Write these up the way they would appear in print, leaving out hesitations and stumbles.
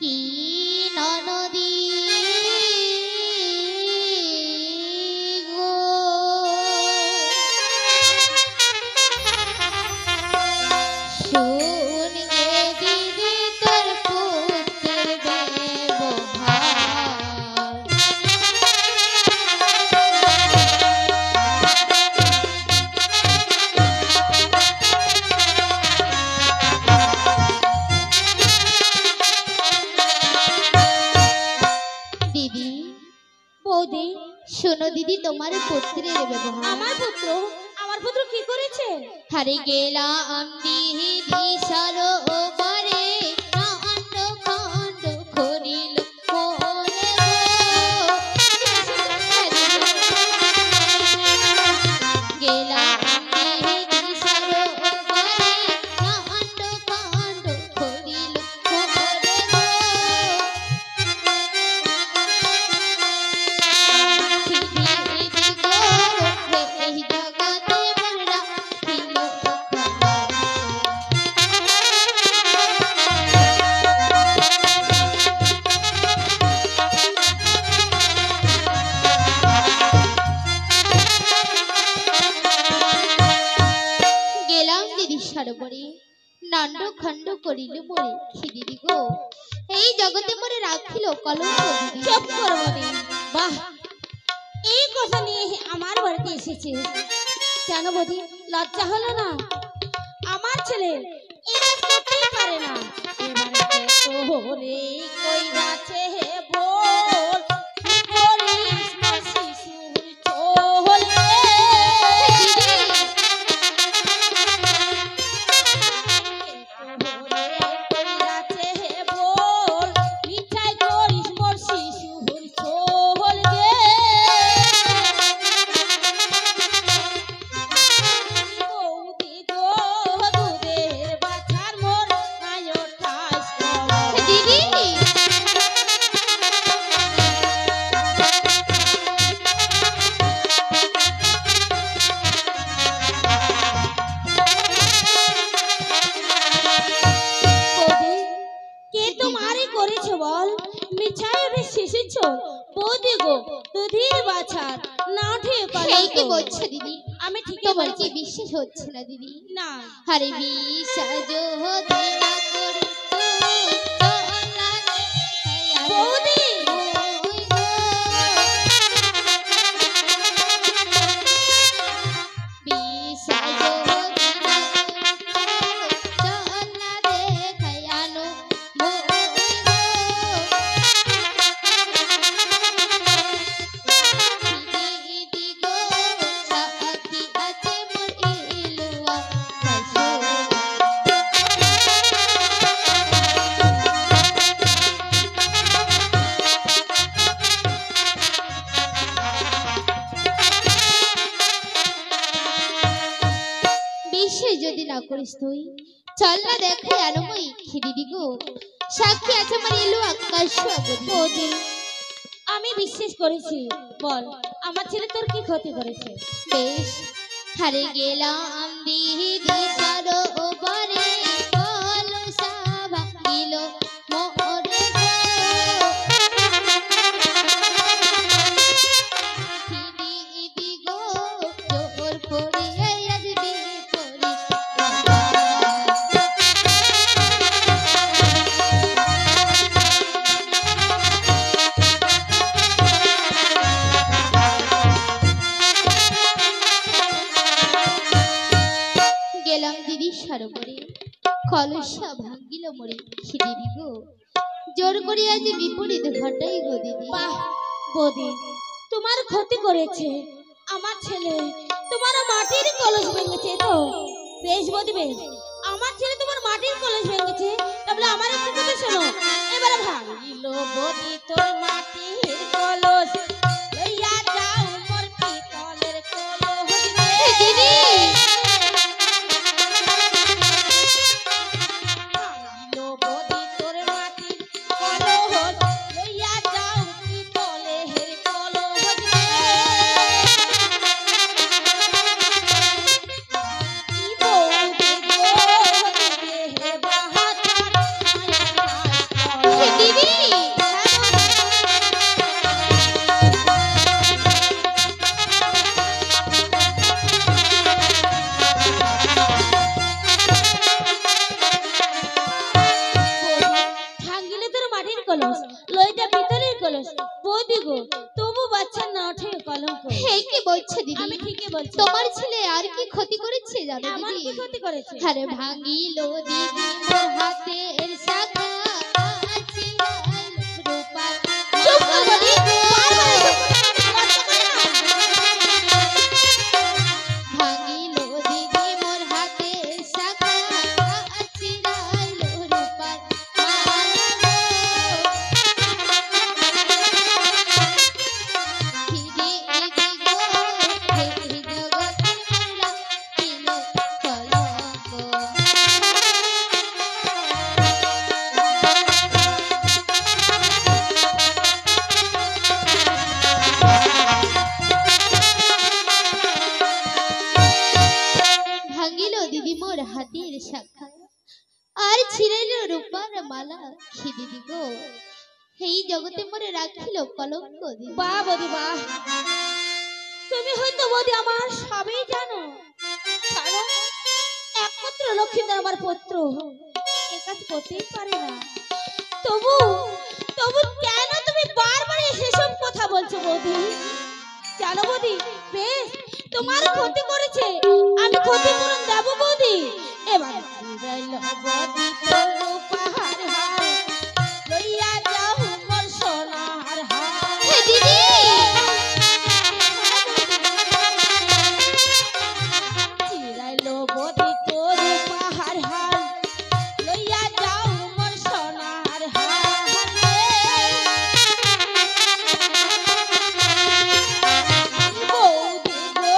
কি ননদী গো শুনিয়ে দিদি তোর পুত্রের ব্যবহার দিদি বৌদি শোনো দিদি তোমার পুত্রের ব্যবহার আমার পুত্র কি করেছে? হারে গেলাম দিদি সরোবরে কাণ্ড কাণ্ড করিল মনে গো গেলাম দিদি সরোবরে কাণ্ড কাণ্ড করিল মনে গো দিদি গো এই জগতে মোরা ছিল গেলাম দিদি সরোবরে নান্ড খণ্ড করিল মোরে দিদি গো এই জগতে মোরে রাখিল কলঙ্ক দিদি চুপ করো বৌদি। বাহ, এই কথা নিয়ে আমার বাড়িতে এসেছে কেন বৌদি? লজ্জা হলো না? আমার ছেলে এই কাজ করতেই পারে না। এবারে তোরে কইরাছে হে বল করিস না শিশুর চলে কইরাছে হে বল মিঠাই করিস মোর শিশুর চলে বৌদি গো দুধের বাছার মোর নাই ওঠাইস দিদি বৌদি কে তোমারই করেছে বল? মিঠাই রে শিশিছ বৌদি গো দুধের বাছার না ঠিক সেই কি বলছো দিদি আমি ঠিকই তোমার কি বলছি। বিশ্বাস হচ্ছে না দিদি না হরে বিশ্বাস যদি না করিস তুই চলা রে বৌদি বিশ্বাস যদি না করিস চলা রে খায়ানো দিদি গো সাথী আছে মোর ইলুয়া কাশো বিশ্বাস যদি না করিস তুই চল না দেখে আনমই দিদি গো সাক্ষী আছে আমার এলো আকাশ বৌদি আমি বিশ্বাস করেছি। বল আমার ছেলে তোর কি ক্ষতি করেছে? বেশ হারে গেলাম দিদি সরোবরে কলসা ভাঙিল মোরে গো দিদি গো জোর করি আজ বিপরীত গেলাম দিদি সরোবরে কলসা ভাঙ্গিল মোরে দিদি গো জোর করি আজ বিপরীত ঘটাই গো দিদি বাহ বৌদি তোমার ক্ষতি করেছে আমার ছেলে। তোমার মাটির কলস ভেঙেছে তো? বেশ বৌদি বেশ, আমার ছেলে তোমার মাটির কলস ভেঙেছে তাহলে আমার একটু কথা শোনো। এবারে ভাঙিল বৌদি তোর মাটির কলস লইয়া যাও মোর পিতলের কলস দিদি ভাঙিল বৌদি তোর মাটির কলস লইয়া যাও পিতলের কলস কি বৌদি গো দেহে বাহাত গো, তবু বাচ্চা না ওঠে কলঙ্ক। হে কি বলছো দিদি? আমি ঠিকই বলছি। তোমার ছেলে আর কি ক্ষতি করেছে জানো আমার দিদি? কি ক্ষতি করেছে? আরে ভাঙিলো দিদি মোর হাতের শাখা চিরাইলো রূপার চুপ কর মালা বলি, গো। বারবার এসব কথা বলতে লজ্জা করে না? ভাঙিলো দিদি মোর হাতের শাখা চিরাইলো রূপার মালা গো। দিদি দিদি গো হে জগতের মোরা ছিল কলঙ্ক। ভাঙিল দিদি মোর হাতের শাখা আর ছিঁড়িল রূপার মালা। খি দিদি গো এই জগতে মোরে রাখিল কলঙ্ক দিদি। বাহ বৌদি বাহ, তুমি হয়তো বৌদি আমার সবই জানো। কারণ একমাত্র লক্ষ্মীধর আমার পুত্র এ কাজ করতেই পারে না। তবু তবু কেন তুমি বারবার সেসব কথা বলছো বৌদি? জানো বৌদি, বেশ তোমার ক্ষতি করেছে, আমি ক্ষতিপূরণ দেবো বৌদি। এবার ফিরাইল বৌদি তোর পাহাড় হার, লইয়া যাও মোর সোনার হার। হে দিদি চিরাইলো বৌদি তোর পাহাড় হার, লইয়া যাও মোর সোনার হার। বৌদি গো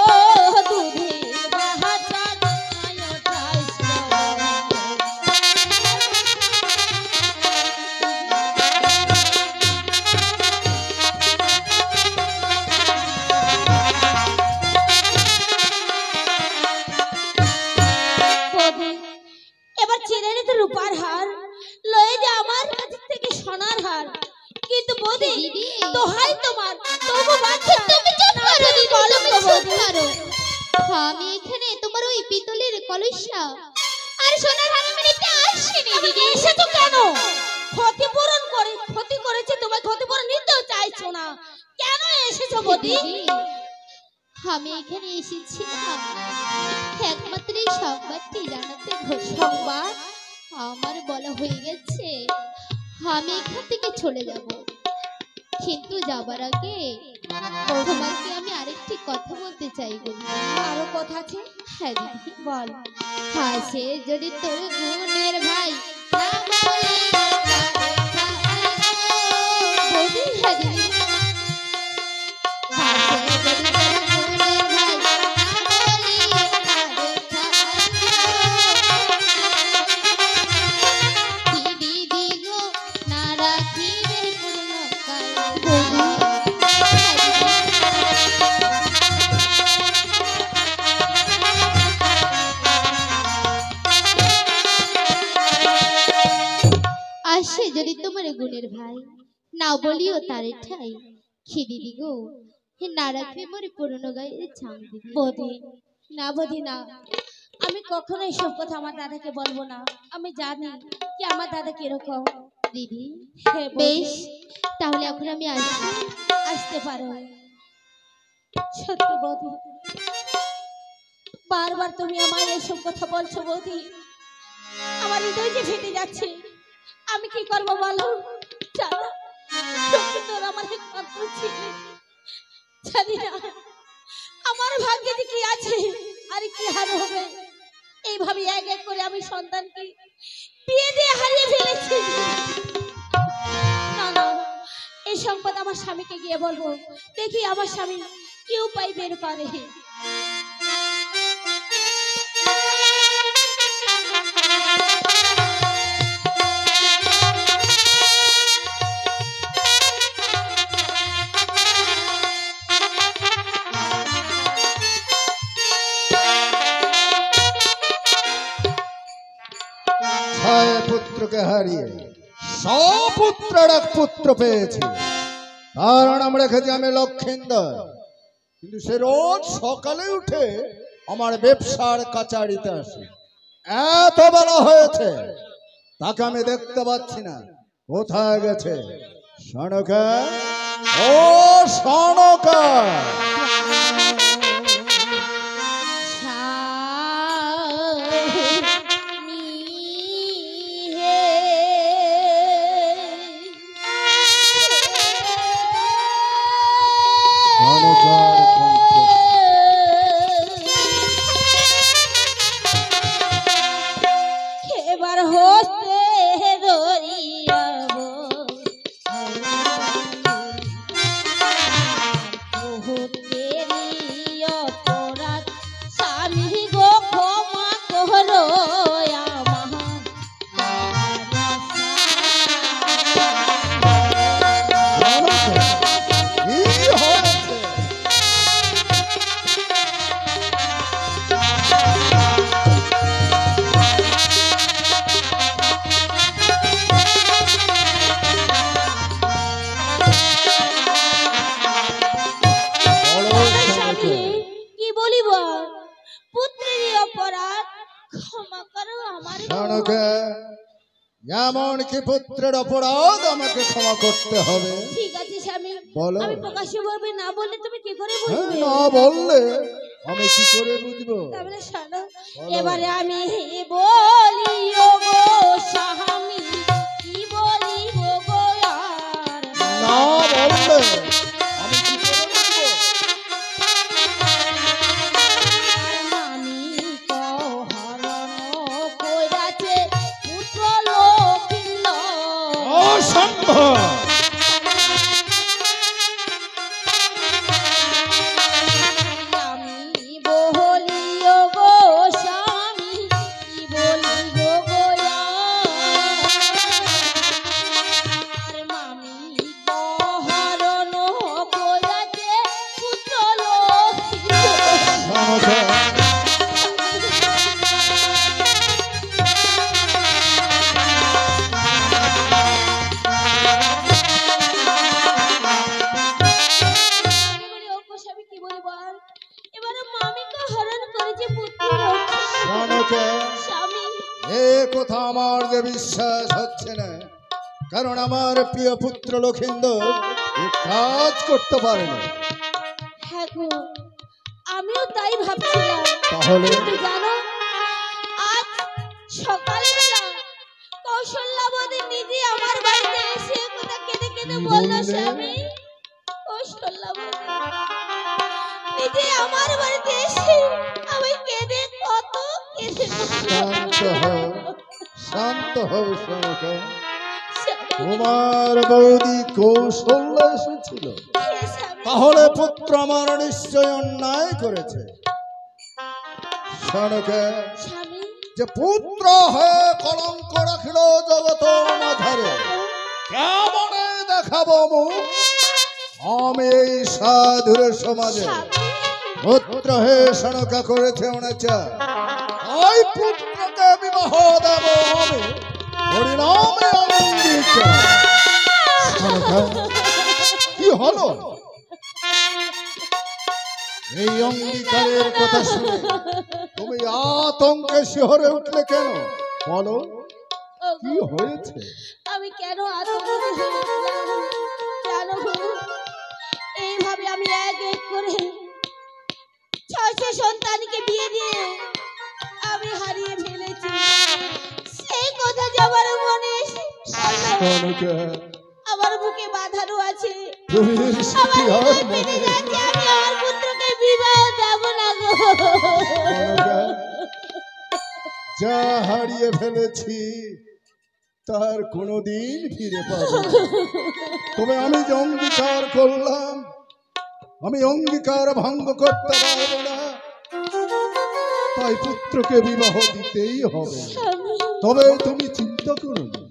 দুধের বাহাচার আয়োটাই শ্রবণ। বৌদি এবার ছেড়ে নিতে রূপার হার, লয়ে যা আমার কাছ থেকে সোনার হার। কিন্তু বৌদি দিদি। দোহাই তোমার, তবু বাচ্চা তুমি চুপ না করো তুমি দিদি, কলঙ্ক তুমি চুপ বৌদি। করো। আমি এখানে তোমার ওই পিতলের কলসা আর সোনার হার আমি নিতে আসিনি তুমি দিদি। এসেছো কেন? ক্ষতিপূরণ করে ক্ষতি করেছে, তোমার ক্ষতিপূরণ নিতেও চাইছো না, কেন এসেছো বৌদি? দিদি, আমি এখানে এসেছি না একমাত্র এই সংবাদটি জানাতে। সংবাদ? আমার বলা হয়ে গেছে আমি এখান থেকে চলে যাব, কিন্তু যাবার আগে তোমাকে আমি আরেকটি কথা বলতে চাই বলি। আরো কথা আছে? হ্যাঁ দিদি বল। হাসে যদি তোর গুণের ভাই না বলে বৌদি। হ্যাঁ দিদি হাসে যদি তোর গুণের ভাই না বলে দিদি গো না রাখিবে পূর্ণ কাল। আসে যদি তোমার গুণের ভাই না বলিও তারে ঠাই। খি দিদি গো হে না রাখবে মোরে পুরনো গায়ের ছাম দিদি। বৌদি না বৌদি না, আমি কখনো এসব কথা আমার দাদাকে বলবো না। আমি জানি কি আমার দাদা কিরকম। দিদি হ্যাঁ বৌদি, বেশ তাহলে এখন আমি আসি। আসতে পারো। সত্যি বৌদি, বারবার তুমি আমার এসব কথা বলছো বৌদি, আমার হৃদয় যে ফেটে যাচ্ছে। আমি কি করবো বলো? জানো তোর আমার একমাত্র ছেলে, জানি না আমার ভাগ্যে যে কি আছে আর কি হার হবে। এইভাবে এক এক করে আমি সন্তানকে বিয়ে দিয়ে হারিয়ে ফেলেছি। না না, এই সংবাদ আমার স্বামীকে গিয়ে বলবো, দেখি আমার স্বামী কি উপায় বের করে। ছয় পুত্রকে হারিয়ে সপুত্রের এক পুত্র পেয়েছি, তার নাম রেখেছি আমি লক্ষিন্দর। কিন্তু সে রোজ সকালে উঠে আমার ব্যবসার কাচারিতে আসে। এত বেলা হয়েছে তাকে আমি দেখতে পাচ্ছি না, কোথায় গেছে? সনকা ও সনকা, সনকার কণ্ঠ। এবার হতে ধরিয়াব বহুতেরই অপরাধ, স্বামী গো ক্ষমা করো আমার। সনকা, কি হয়েছে? বলো সনকা। কি বলিব, পুত্রেরই অপরাধ, ক্ষমা করো আমার গো। সনকা, এমন কি পুত্রের অপরাধ আমাকে ক্ষমা করতে হবে? ঠিক আছে স্বামী, বলো। আমি প্রকাশ্যভাবে না বললে তুমি কি করে হ্যাঁ, বুঝবে? না বললে আমি কি করে বুঝবো? তাহলে শোনো, বলো। এবারে আমি বলি ও গো স্বামী, কি বলিব গো আর। না বললে আমি কি করে বুঝবো? আমি তো হরণ কইরাছে পুত্র লোকিল। অসম্ভব! আমি বলি ও গো স্বামী, কি বলিব গো আর। মামি তো হরণ কইরাছে পুত্র লোকিল। সনকা, বলি, ও গো স্বামী, কি বলিব আর। এবারে মামিকে হরণ করেছে পুত্র লোকিল। সনকা, স্বামী, এ কথা আমার যে বিশ্বাস হচ্ছে না, কারণ আমার প্রিয় পুত্র লক্ষিন্দর এ কাজ করতে পারে না। হ্যাঁ গো, আমিও তাই ভাবছিলাম। তাহলে কিন্তু জানো, আজ সকালবেলা কৌশল্যাবতী নিজে আমার বাড়িতে এসে কথা কেঁদে কেঁদে কি বলল, বললে? স্বামী, কৌশল্যাবতী নিজে আমার বাড়িতে এসে আমি কেঁদে কত কেঁদে শান্ত হও, শান্ত হও সনকা। স্বামী, তোমার বৌদি কৌশল্য এসেছিল, হে স্বামী, তাহলে পুত্র আমার নিশ্চয় অন্যায় করেছে। সনকা, স্বামী, যে পুত্র হয়ে কলঙ্ক রাখিল জগত মাঝারে, কেমনে দেখাবো মুখ আমি এই সাধুর সমাজে? স্বামী, পুত্র হে সনকা করেছে অনাচার, তাই পুত্রকে বিবাহ দেব আমি হরিনামে অঙ্গীকার। সনকা, কি হলো? এই অঙ্গীকারের কথা শুনে তুমি আতঙ্কে শিহরে উঠলে কেন? বলো, ও কি গো, হয়েছে? আমি কেন আতঙ্কিত হয়েছিলাম জানো গো? এইভাবে আমি এক এক করে 600 সন্তানকে বিয়ে দিয়ে আমি হারিয়ে ফেলেছি। সেই কথা যে আমার মনে এসে সনকা, আমার বুকে বাঁধানো আছে। তুমি আমার কি আর হৃদয় মনে ভেঙে যাচ্ছে, আমি আমার পুত্রকে বিবাহ দেব না গো। সনকা, যা হারিয়ে ফেলেছি তার কোনোদিন ফিরে পাবো না। তবে আমি যে অঙ্গীকার করলাম, আমি অঙ্গীকার ভঙ্গ করতে পারবো না, তাই পুত্রকে বিবাহ দিতেই হবে। স্বামী, তবে তুমি চিন্তা করো না,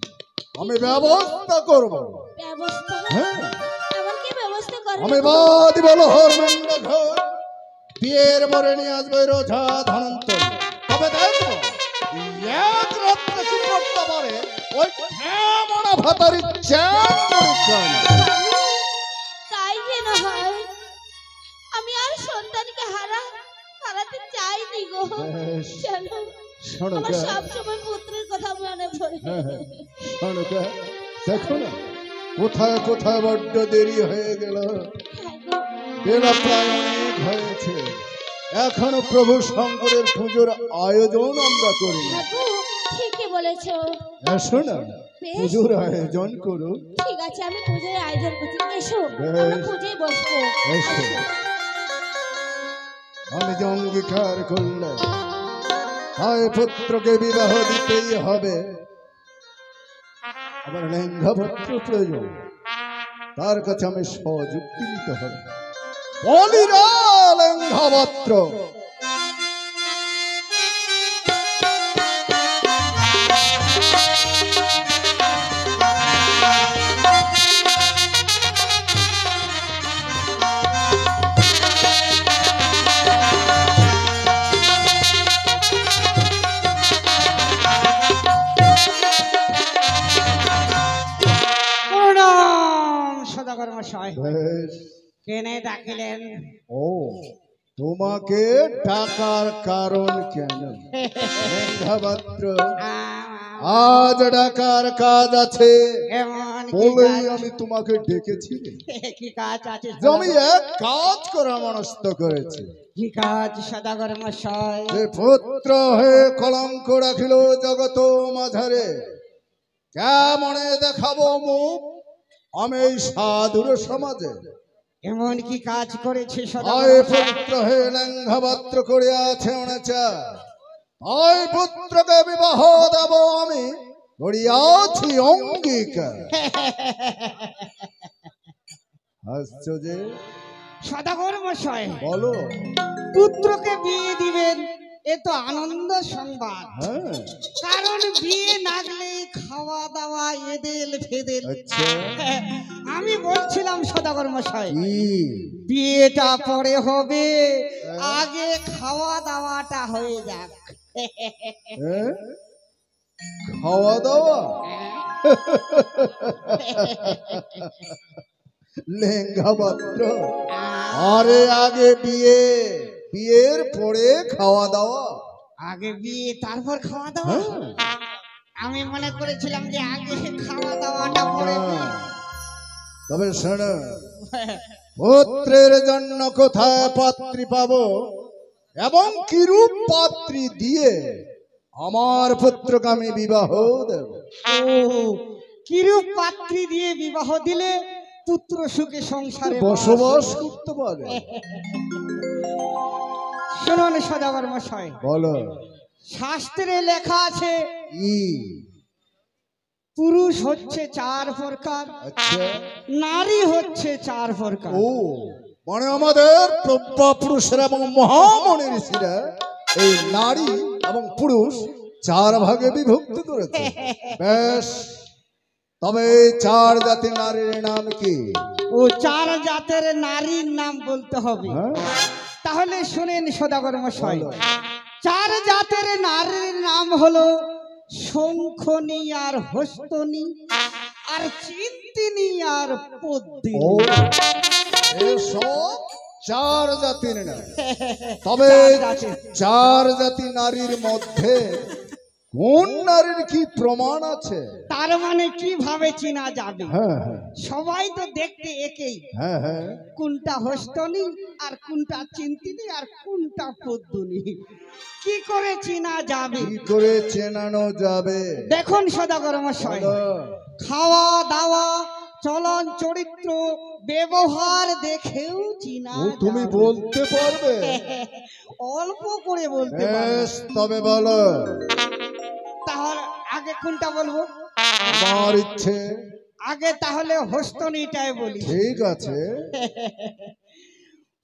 আমি ব্যবস্থা করব। ব্যবস্থা? হ্যাঁ, এমন কি ব্যবস্থা করবে? আমি বাদ বলো হরমেন্দ্র ঘর বিয়ের মরে নিয়ে আসবে রোজা ধনন্তর। তবে দেখো এক রাত্রে কি করতে পারে ওই মনা ভাতারি চ্যান পরীক্ষা। স্বামী, তাই যেন হয়। আমি আর সন্তানকে হারাতে চাইনি গো। বেশ, জানো, শোনো আমার গা, সবসময় পুত্রের কথা মনে পড়ে। শোনো গা, দেখো না কোথায় কোথায় বড্ড দেরি হয়ে গেল, বেলা প্রায় অনেক হয়েছে, এখনো প্রভু শঙ্করের পুজোর আয়োজন আমরা করি। ঠিকই বলেছো। এসো না, পুজোর আয়োজন করো। ঠিক আছে, আমি পুজোর আয়োজন করছি। এসো, আমরা পুজোয় বসবো। এসো। আমি যে অঙ্গীকার করলে হয় পুত্রকে বিবাহ দিতেই হবে, আবার লেঙ্গাপত্র প্রয়োজন, তার কাছে আমি সযুক্তি নিতে হবে। বলিরা লেঙ্গাপত্র। সদাগর মশাই, কেনে ডাকিলেন? ও, তোমাকে ডাকার কারণ কেন? লেঙ্গাপত্র, আজ ডাকার কাজ আছে বলেই আমি তোমাকে ডেকেছি। কি কাজ আছে? আমি এক কাজ করা মনস্থ করেছি। কি কাজ সদাগর মশাই? যে পুত্র হয়ে কলঙ্ক রাখিল জগত মাঝারে, কেমনে দেখাবো মুখ আমি এই সাধুর সমাজে। এমন কি কাজ করেছে ওই পুত্র হয়ে লেঙ্গাপত্র করে আছে অনেচা, ওই পুত্রকে বিবাহ দেব আমি করিয়াছি অঙ্গীকার। হাসছো যে? সদাগর মশাই, বলো। পুত্রকে বিয়ে দিবেন, এ তো আনন্দ সংবাদ। কারণ বিয়ে না গেলে খাওয়া দাওয়া এদেল ফেদেল। আমি বলছিলাম সদাগর মশাই, বিয়েটা পরে হবে, আগে খাওয়া দাওয়াটা হয়ে যাক। খাওয়া দাওয়া? লেঙ্গাপত্র, আরে আগে বিয়ে, বিয়ের পরে খাওয়া দাওয়া। আগে বিয়ে তারপর খাওয়া দাওয়া? আমি মনে করেছিলাম যে আগে খাওয়া দাওয়াটা পরে। তবে শোনো, পুত্রের জন্য কোথায় পাত্রী পাবো এবং কিরূপ পাত্রী দিয়ে আমার পুত্রকে আমি বিবাহ দেব। কিরূপ পাত্রী দিয়ে বিবাহ দিলে পুত্র সুখে সংসারে বসবাস করতে পারে? শুনুন সদাগর মশাই, বলো। শাস্ত্রে লেখা আছে পুরুষ হচ্ছে 4 প্রকার, নারী হচ্ছে 4 প্রকার। ও, মানে আমাদের প্রজ্ঞা পুরুষেরা এবং মহামণি ঋষিরা এই নারী এবং পুরুষ 4 ভাগে বিভক্ত করেছে। বেশ, তবে 4 জাতির নারীর নাম কি? ও 4 জাতের নারীর নাম বলতে হবে। তাহলে শুনেন সদাগর মশাই, 4 জাতের নারীর নাম হলো শঙ্খনী আর হস্তনী আর চিন্তিনী আর পদ্মিনী। এসব 4 জাতির নাম। তবে 4 জাতি নারীর মধ্যে কোন নারীর কি প্রমাণ আছে? তার মানে কিভাবে চেনা যাবে? সবাই তো দেখতে একই। কোনটা হস্তনী আর কোনটা চিন্তিনী আর কোনটা পদ্মিনী, কি করে চেনা যাবে? কি করে চেনানো যাবে? দেখুন সদাগর মশাই, খাওয়া দাওয়া, চলন চরিত্র, ব্যবহার দেখেও চিনা। তুমি বলতে পারবে? অল্প করে বলতে পারবে। তবে বলো। তাহলে আগে কোনটা বলবো? আমার ইচ্ছে। আগে তাহলে হস্তনীটাই বলি। ঠিক আছে।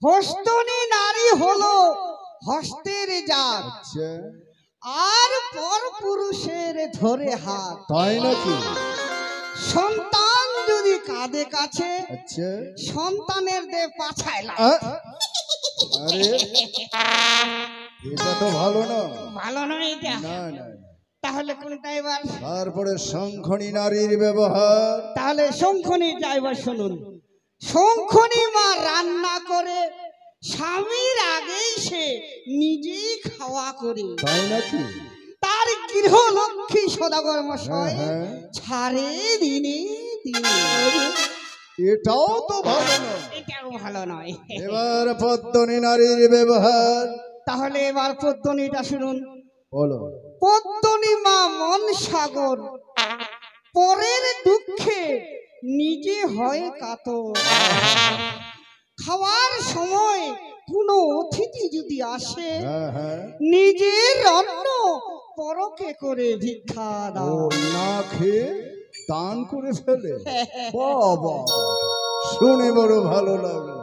হস্তনী নারী হলো হস্তের জাত, আর পর পুরুষের ধরে হাত। তাই নাকি? সন্তান যদি কাঁধে কাছে, সন্তানের দে পাছায় লাগে। আরে এটা তো ভালো না। ভালো নয় এটা? না না। তাহলে কোনটা এবার? তারপরে শঙ্খনী নারীর ব্যবহার। তাহলে শঙ্খনীটা এবার শুনুন। শঙ্খনী মা রান্না করে, স্বামীর আগেই সে নিজেই খাওয়া করে। তাই নাকি? তার গৃহ লক্ষ্মী সদাগর মশাই ছাড়ে দিনে তিনি। এটাও তো ভালো নয়। এটাও ভালো নয়। এবার পদ্মনী নারীর ব্যবহার তাহলে এবার পদ্মনীটা শুনুন। বলো। পদ্মনী মা মন সাগর, পরের দুঃখে নিজে হয় কাতর। খাওয়ার সময় কোনো অতিথি যদি আসে, হ্যাঁ হ্যাঁ, নিজের অন্ন পরকে করে ভিক্ষা ও দাও। না খেয়ে দান করে ফেলে। বাবা, শুনে বড় ভালো লাগলো।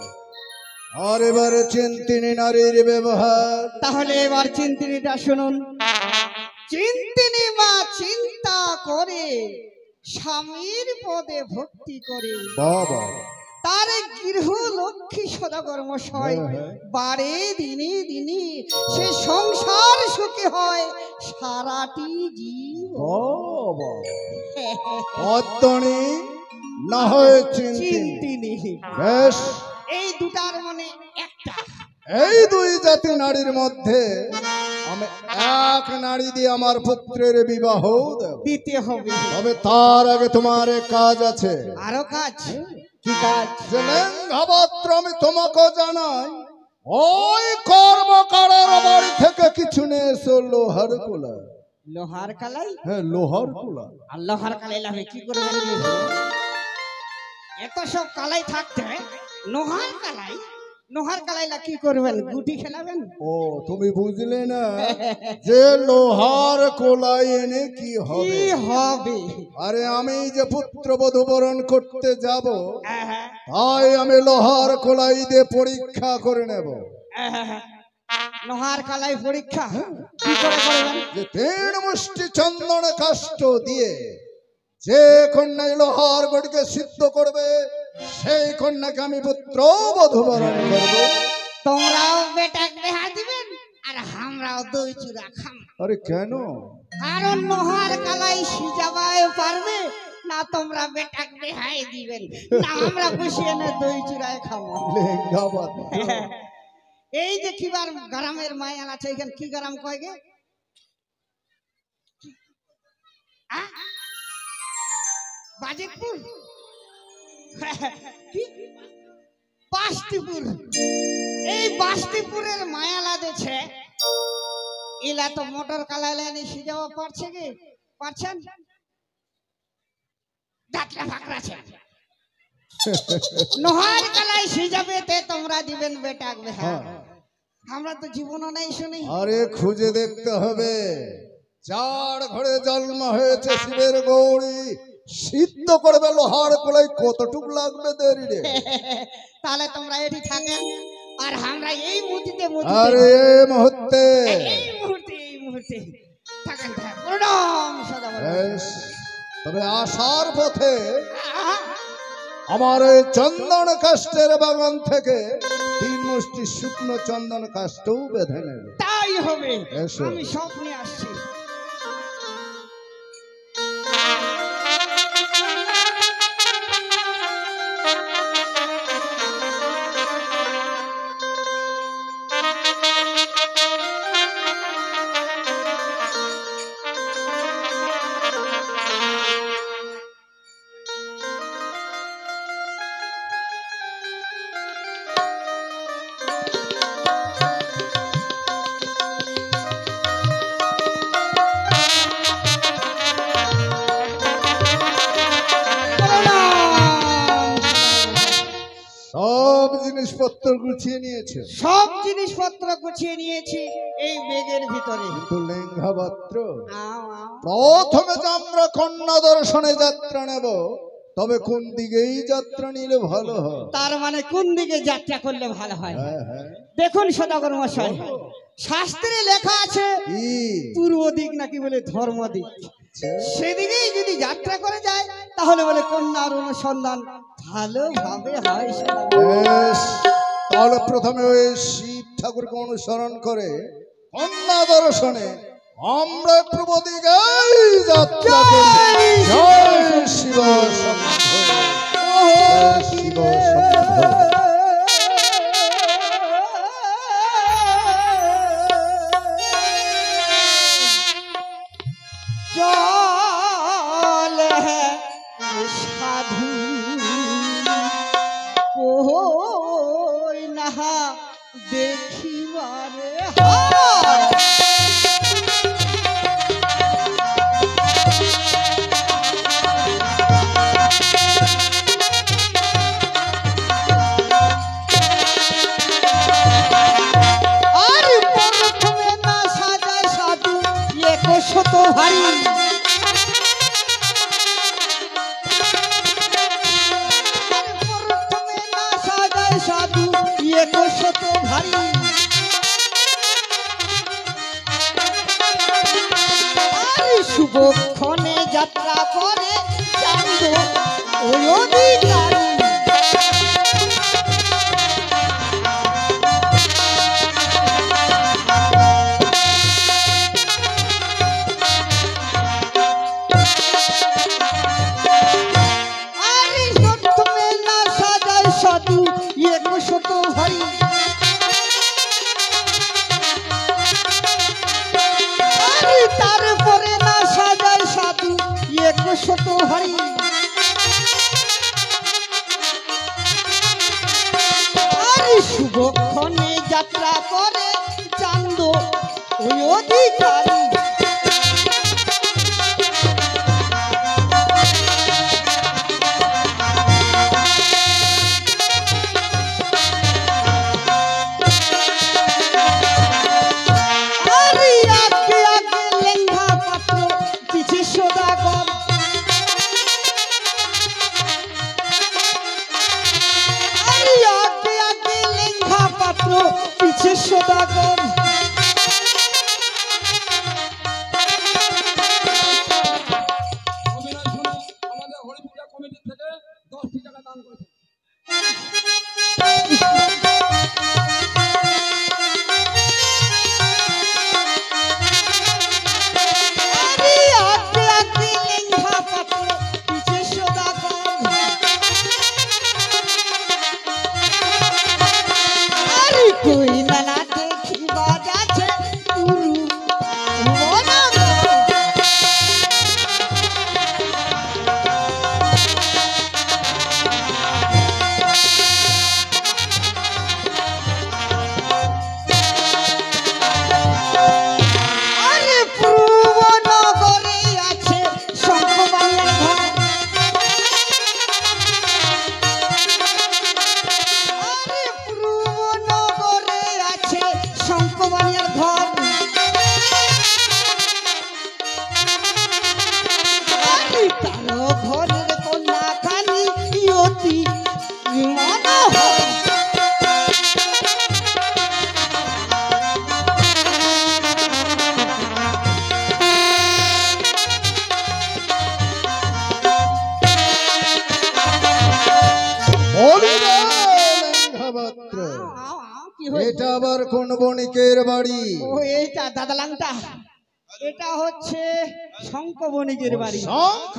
আর এবারে চিন্তিনী নারীর ব্যবহার। তাহলে এবার চিন্তিনীটা শুনুন। চিন্তিনী মা চিন্তা করে, স্বামীর পদে ভক্তি করে। বাবা, তার গৃহ লক্ষ্মী সদাগর মশাই বারে দিনে দিনে সে সংসার সুখী হয় সারাটি জীব। বাবা, পদ্মনী না হয় চিন্তিনী। চিন্তিনী, বেশ, এই দুটার মনে একটা। এই দুই জাতি নারীর মধ্যে আমি এক নারী দিয়ে আমার পুত্রের বিবাহ দেব। দিতে হবে। তবে তার আগে তোমার এক কাজ আছে। আরো কাজ? কি কাজ? যে লেঙ্গাপত্র আমি তোমাকে জানাই, ওই কর্মকারের বাড়ি থেকে কিছু নিয়ে এসো লোহার কোলা। লোহার কালাই? হ্যাঁ, লোহার কোলা। আর লোহার কালাই লাভে কি করবেন? এত সব কালাই থাকতে লোহার কালাই, লোহার কালাইলা কি করবেন? গুটি খেলাবেন? ও, তুমি বুঝলে না যে লোহার কোলাই এনে কি কি হবে? হবে? আরে আমি যে পুত্রবধূ বরণ করতে যাব, হ্যাঁ, তাই আমি লোহার কোলাই দিয়ে পরীক্ষা করে নেব লোহার কালাই পরীক্ষা কি করে করবেন? যে 3 মুষ্টি চন্দন কাষ্ঠ দিয়ে যে কন্যাই লোহার গড়িকে সিদ্ধ করবে, সেই কন্যাকে আমি পুত্রবধূ বরণ করব। তোমরাও বেটাক বেহা দিবেন আর আমরাও দই চূড়া খাম। আরে কেন? কারণ লোহার কালাই সিজাবায় পারবে না, তোমরা বেটাক বেহাই দিবেন না, আমরা বসিয়ে এনে দই চূড়ায় খাবো। লেঙ্গাবাদ। এই যে কিবার গ্রামের মায়াল আছে, এখানে কি গ্রাম কয় গে? বাজিতপুর? কি? বাস্তিপুর। এই বাস্তিপুরের মায়ালা দেছে, এলা তো মোটর কালাই লাইনে সিজাওয়া পারছে গে? পারছেন? যাত্রা ফাকরাছে। লোহার কালাই সিজাবে তে তোমরা দিবেন বেটাক বেহা। আমরা তো জীবনও নাই শুনি। আরে খুঁজে দেখতে হবে। যার ঘরে জন্ম হয়েছে শিবের গৌরী সিদ্ধ করবে লোহার কোলাই, কতটুকু লাগবে দেরি রে? তাহলে তোমরা এটি থাকেন আর আমরা এই মুহূর্তে আরে এই মুহূর্তে এই মুহূর্তে থাকেন। প্রণাম সদাগর। বেশ, তবে আসার পথে আমার এই চন্দন কাষ্ঠের বাগান থেকে 3 মুষ্টি শুকনো চন্দন কাষ্ঠও বেঁধে নেবে। তাই হবে। এসো। আমি স্বপ্নে আসছি। সব জিনিসপত্র গুছিয়ে নিয়েছে? সব জিনিসপত্র গুছিয়ে নিয়েছি এই ব্যাগের ভিতরে। কিন্তু লেঙ্গাপত্র, আও, আও। প্রথমে যে আমরা কন্যা দর্শনে যাত্রা নেব, তবে কোন দিকেই যাত্রা নিলে ভালো হয়? তার মানে কোন দিকে যাত্রা করলে ভালো হয়? হ্যাঁ হ্যাঁ। দেখুন সদাগর মশাই, শাস্ত্রে লেখা আছে কি? পূর্ব দিক নাকি বলে ধর্ম দিক। আচ্ছা। সেদিকেই যদি যাত্রা করে যায় তাহলে বলে কন্যার অনুসন্ধান ভালোভাবে হয়। বেশ, তাহলে প্রথমে ওই শিব ঠাকুরকে অনুসরণ করে কন্যা দর্শনে আমরা পূর্ব দিকেই যাত্রা করি। জয় শিব শম্ভো, জয় শিব শম্ভো। জল সাধু কই নাহা দেখিবারে হায় শত ভারী প্রথমে না সাজায় সাধু শত ভারী আর শুভক্ষণে যাত্রা করে চান্দ ওই অধিকারী শত ভারী তারপরে না সাজায় সাধু শত ভারী শুভক্ষণে যাত্রা করে চান্দ ওই অধিকারী পিছে সদাগর আমাদের হরি পূজা কমিটি থেকে 10টি টাকা দান করেছে কই নানা দেখিবা যাচ্ছে পুরু আরে পূর্বনগরে আছে শঙ্খবাণীর ঘর শঙ্কবাণীর ঘর তার ঘরের কন্যা খানি অতি মনোহর এটা আবার কোন বণিকের বাড়ি? ও এইটা দাদা লাংটা, এটা হচ্ছে শঙ্খ বণিকের বাড়ি। শঙ্খ